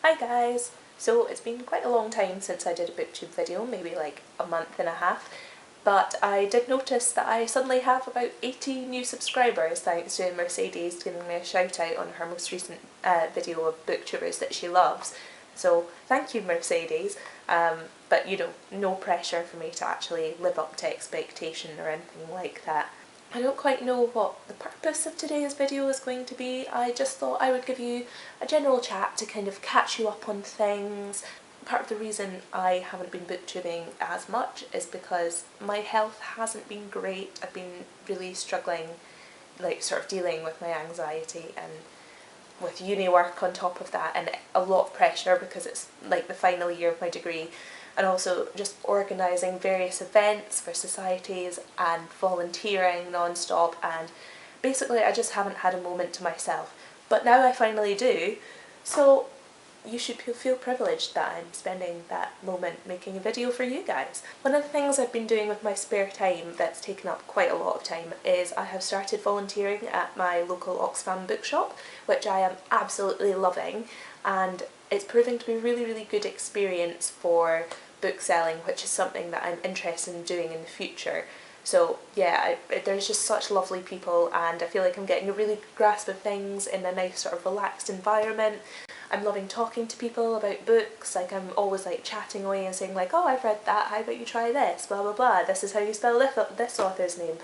Hi guys! So it's been quite a long time since I did a booktube video, maybe like a month and a half, but I did notice that I suddenly have about 80 new subscribers thanks to Mercedes giving me a shout out on her most recent video of booktubers that she loves. So thank you Mercedes, but you know, no pressure for me to actually live up to expectation or anything like that. I don't quite know what the purpose of today's video is going to be. I just thought I would give you a general chat to kind of catch you up on things. Part of the reason I haven't been booktubing as much is because my health hasn't been great. I've been really struggling, like sort of dealing with my anxiety and with uni work on top of that, and a lot of pressure because it's like the final year of my degree, and also just organising various events for societies and volunteering non-stop, and basically I just haven't had a moment to myself. But now I finally do, so you should feel privileged that I'm spending that moment making a video for you guys. One of the things I've been doing with my spare time that's taken up quite a lot of time is I have started volunteering at my local Oxfam bookshop, which I am absolutely loving, and it's proving to be a really good experience for book selling, which is something that I'm interested in doing in the future. So yeah, there's just such lovely people, and I feel like I'm getting a really good grasp of things in a nice sort of relaxed environment. I'm loving talking to people about books, like I'm always like chatting away and saying like, oh, I've read that, how about you try this, blah blah blah, this is how you spell this author's name.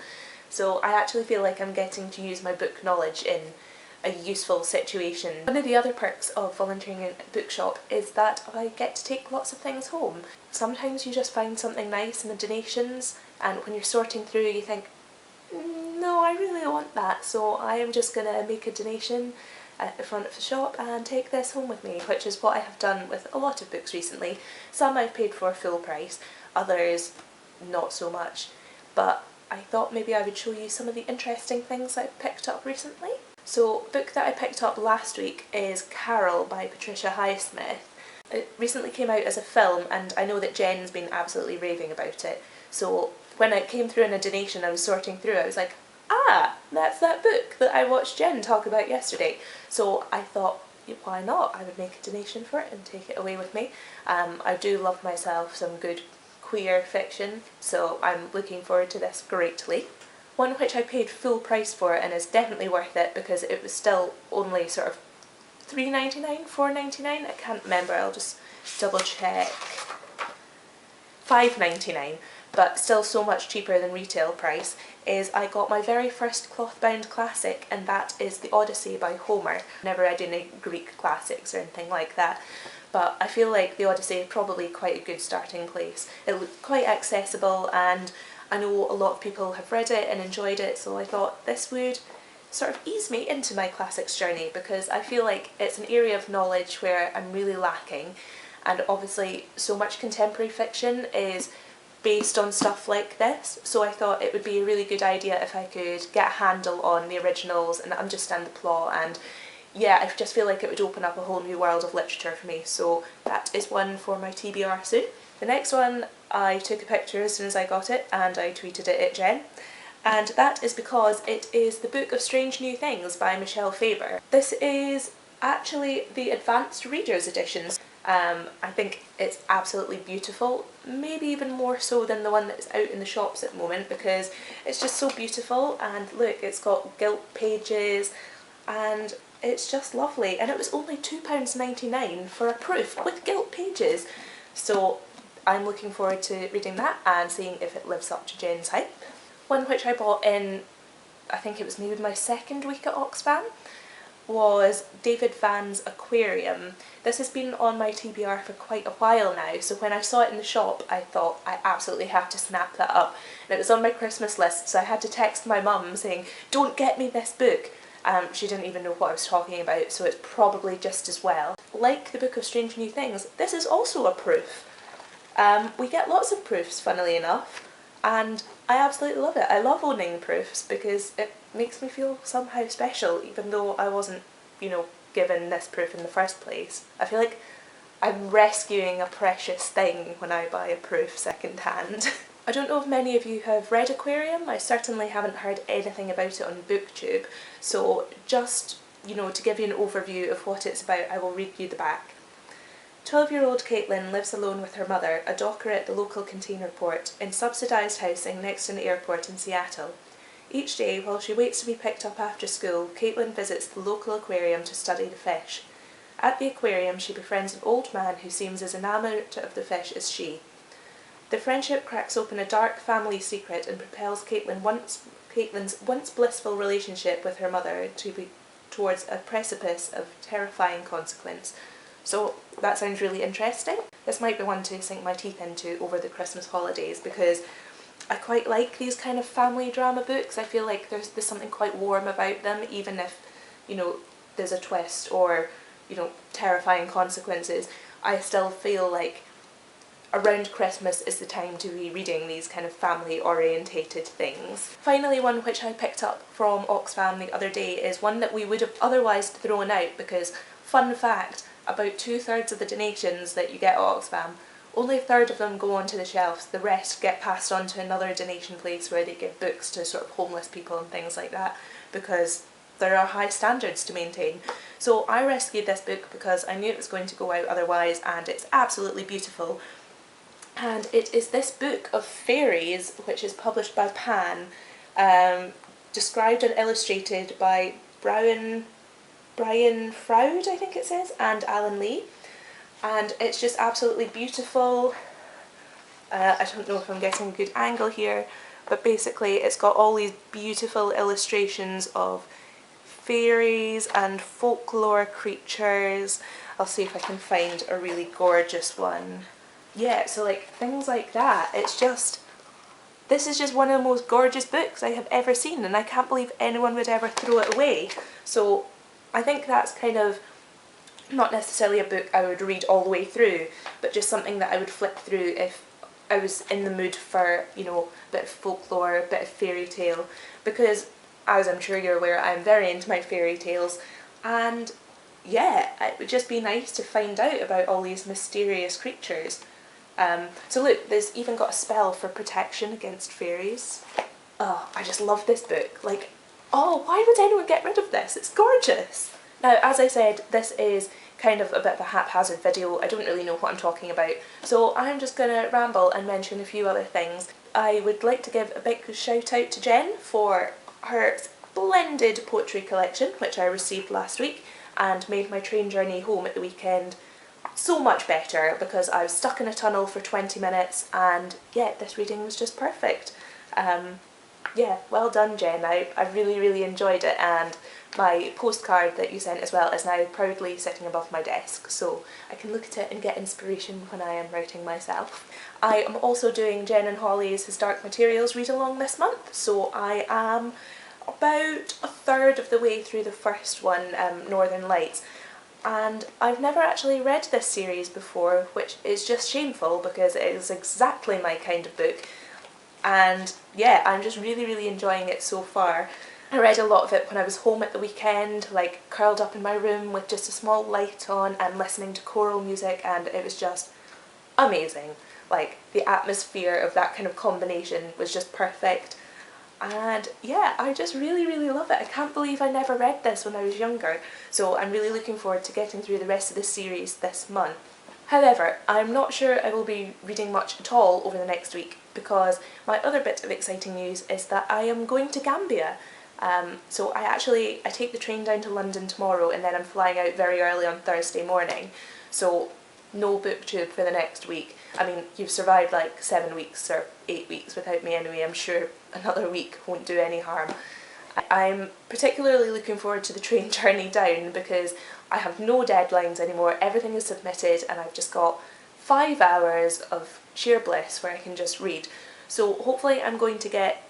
So I actually feel like I'm getting to use my book knowledge in a useful situation. One of the other perks of volunteering in a bookshop is that I get to take lots of things home. Sometimes you just find something nice in the donations, and when you're sorting through you think, no, I really want that, so I am just gonna make a donation at the front of the shop and take this home with me, which is what I have done with a lot of books recently. Some I've paid for full price, others not so much, but I thought maybe I would show you some of the interesting things I've picked up recently. So, a book that I picked up last week is Carol by Patricia Highsmith. It recently came out as a film, and I know that Jen's been absolutely raving about it, so when it came through in a donation I was sorting through, I was like, ah, that's that book that I watched Jen talk about yesterday. So I thought, why not? I would make a donation for it and take it away with me. I do love myself some good queer fiction, so I'm looking forward to this greatly. One which I paid full price for and is definitely worth it because it was still only sort of $3.99, $4.99, I can't remember, I'll just double check. $5.99, but still so much cheaper than retail price, is I got my very first cloth-bound classic, and that is The Odyssey by Homer. Never read any Greek classics or anything like that, but I feel like The Odyssey is probably quite a good starting place. It looked quite accessible, and I know a lot of people have read it and enjoyed it, so I thought this would sort of ease me into my classics journey, because I feel like it's an area of knowledge where I'm really lacking, and obviously so much contemporary fiction is based on stuff like this, so I thought it would be a really good idea if I could get a handle on the originals and understand the plot, and yeah, I just feel like it would open up a whole new world of literature for me, so that is one for my TBR soon. The next one, I took a picture as soon as I got it and I tweeted it at Jen, and that is because it is The Book of Strange New Things by Michelle Faber. This is actually the advanced readers edition. I think it's absolutely beautiful, maybe even more so than the one that's out in the shops at the moment, because it's just so beautiful, and look, it's got gilt pages and it's just lovely, and it was only £2.99 for a proof with gilt pages, so I'm looking forward to reading that and seeing if it lives up to Jen's hype. One which I bought in, I think it was maybe my second week at Oxfam, was David Van's Aquarium. This has been on my TBR for quite a while now, so when I saw it in the shop I thought I absolutely have to snap that up, and it was on my Christmas list, so I had to text my mum saying, don't get me this book. She didn't even know what I was talking about, so it's probably just as well. Like The Book of Strange New Things, this is also a proof. We get lots of proofs, funnily enough, and I absolutely love it. I love owning proofs because it makes me feel somehow special, even though I wasn't, you know, given this proof in the first place. I feel like I'm rescuing a precious thing when I buy a proof second hand. I don't know if many of you have read Aquarium. I certainly haven't heard anything about it on BookTube, so just, you know, to give you an overview of what it's about, I will read you the back. 12-year-old Caitlin lives alone with her mother, a docker at the local container port, in subsidised housing next to an airport in Seattle. Each day, while she waits to be picked up after school, Caitlin visits the local aquarium to study the fish. At the aquarium, she befriends an old man who seems as enamoured of the fish as she. The friendship cracks open a dark family secret and propels Caitlin's once blissful relationship with her mother towards a precipice of terrifying consequence. So that sounds really interesting. This might be one to sink my teeth into over the Christmas holidays because I quite like these kind of family drama books. I feel like there's something quite warm about them, even if, there's a twist or, terrifying consequences. I still feel like around Christmas is the time to be reading these kind of family-orientated things. Finally, one which I picked up from Oxfam the other day is one that we would have otherwise thrown out because, fun fact, about 2/3 of the donations that you get at Oxfam, only a third of them go onto the shelves, the rest get passed on to another donation place where they give books to sort of homeless people and things like that because there are high standards to maintain. So I rescued this book because I knew it was going to go out otherwise, and it's absolutely beautiful. And it is this book of fairies, which is published by Pan, described and illustrated by Brian Froud, I think it says, and Alan Lee. And it's just absolutely beautiful. I don't know if I'm getting a good angle here, but basically it's got all these beautiful illustrations of fairies and folklore creatures. I'll see if I can find a really gorgeous one. Yeah, so like things like that. This is just one of the most gorgeous books I have ever seen, and I can't believe anyone would ever throw it away. So I think that's kind of not necessarily a book I would read all the way through, but just something that I would flip through if I was in the mood for, a bit of folklore, a bit of fairy tale, because as I'm sure you're aware, I'm very into my fairy tales, and yeah, it would just be nice to find out about all these mysterious creatures. So look, there's even got a spell for protection against fairies. Oh, I just love this book. Like, oh, why would anyone get rid of this? It's gorgeous. Now, as I said, this is kind of a bit of a haphazard video. I don't really know what I'm talking about, so I'm just going to ramble and mention a few other things. I would like to give a big shout out to Jen for her splendid poetry collection, which I received last week and made my train journey home at the weekend so much better because I was stuck in a tunnel for 20 minutes and yeah, this reading was just perfect. Yeah, well done Jen, I really, really enjoyed it, and my postcard that you sent as well is now proudly sitting above my desk, so I can look at it and get inspiration when I am writing myself. I am also doing Jen and Holly's His Dark Materials read along this month, so I am about a third of the way through the first one, Northern Lights, and I've never actually read this series before, which is just shameful because it is exactly my kind of book. And yeah, I'm just really, really enjoying it so far. I read a lot of it when I was home at the weekend, like curled up in my room with just a small light on and listening to choral music, and it was just amazing. Like, the atmosphere of that kind of combination was just perfect. And yeah, I just really, really love it. I can't believe I never read this when I was younger, so I'm really looking forward to getting through the rest of the series this month. However, I'm not sure I will be reading much at all over the next week because my other bit of exciting news is that I am going to Gambia. So I take the train down to London tomorrow and then I'm flying out very early on Thursday morning. So no booktube for the next week. I mean, you've survived like 7 weeks or 8 weeks without me anyway. I'm sure another week won't do any harm. I'm particularly looking forward to the train journey down because I have no deadlines anymore, everything is submitted and I've just got 5 hours of sheer bliss where I can just read. So hopefully I'm going to get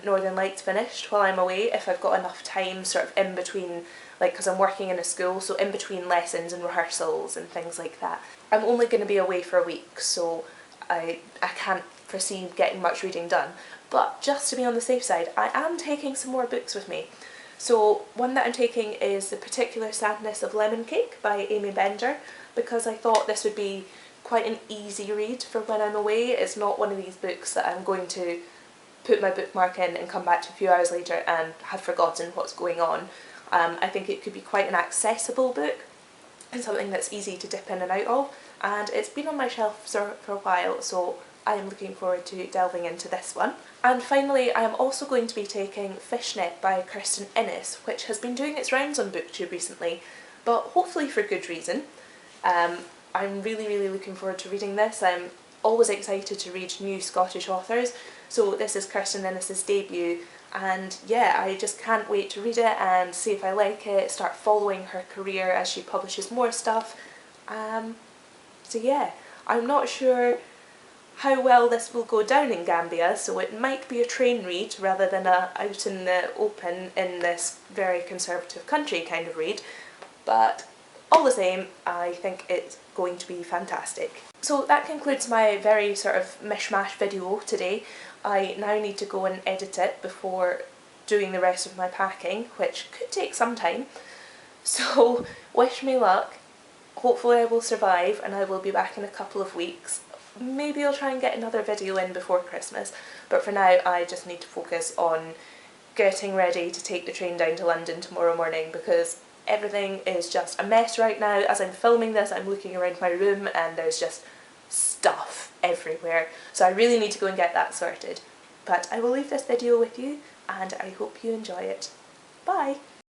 Northern Lights finished while I'm away if I've got enough time sort of in between, like, because I'm working in a school, so in between lessons and rehearsals and things like that. I'm only going to be away for a week, so I can't foresee getting much reading done. But just to be on the safe side, I am taking some more books with me. So one that I'm taking is The Particular Sadness of Lemon Cake by Amy Bender, because I thought this would be quite an easy read for when I'm away. It's not one of these books that I'm going to put my bookmark in and come back to a few hours later and have forgotten what's going on. I think it could be quite an accessible book. and something that's easy to dip in and out of, and it's been on my shelf for a while, so I am looking forward to delving into this one. And finally, I am also going to be taking Fishnet by Kirsten Innes, which has been doing its rounds on BookTube recently, but hopefully for good reason. I'm really looking forward to reading this. I'm always excited to read new Scottish authors, so this is Kirsten Innes' debut, and yeah, I just can't wait to read it and see if I like it, start following her career as she publishes more stuff. So yeah, I'm not sure how well this will go down in Gambia, so it might be a train read rather than a out in the open in this very conservative country kind of read, but all the same, I think it's going to be fantastic. So that concludes my very sort of mishmash video today. I now need to go and edit it before doing the rest of my packing, which could take some time. So wish me luck. Hopefully I will survive and I will be back in a couple of weeks. Maybe I'll try and get another video in before Christmas, but for now I just need to focus on getting ready to take the train down to London tomorrow morning, because everything is just a mess right now. As I'm filming this, I'm looking around my room and there's just stuff everywhere, so I really need to go and get that sorted. But I will leave this video with you and I hope you enjoy it. Bye!